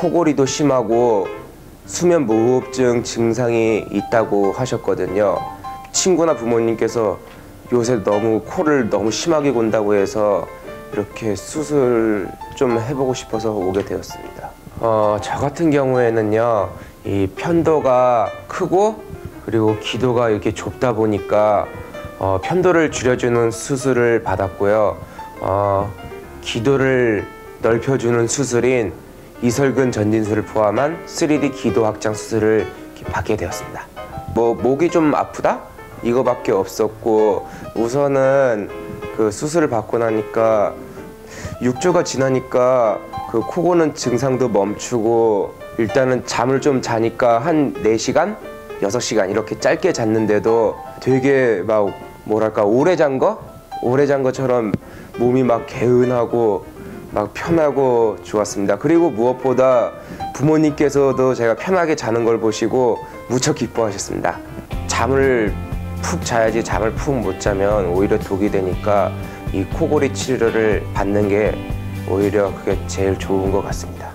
코골이도 심하고 수면 무호흡증 증상이 있다고 하셨거든요. 친구나 부모님께서 요새 너무 코를 너무 심하게 곤다고 해서 이렇게 수술 좀 해보고 싶어서 오게 되었습니다. 저 같은 경우에는요, 이 편도가 크고 그리고 기도가 이렇게 좁다 보니까 편도를 줄여주는 수술을 받았고요. 기도를 넓혀주는 수술인 이설근 전진술을 포함한 3D 기도 확장 수술을 받게 되었습니다. 목이 좀 아프다? 이거밖에 없었고, 우선은 그 수술을 받고 나니까 6주가 지나니까 그 코 고는 증상도 멈추고, 일단은 잠을 좀 자니까 한 4시간? 6시간 이렇게 짧게 잤는데도 되게 막 뭐랄까 오래 잔 것처럼 몸이 막 개운하고 막 편하고 좋았습니다. 그리고 무엇보다 부모님께서도 제가 편하게 자는 걸 보시고 무척 기뻐하셨습니다. 잠을 푹 자야지 잠을 푹 못 자면 오히려 독이 되니까 이 코골이 치료를 받는 게 오히려 그게 제일 좋은 것 같습니다.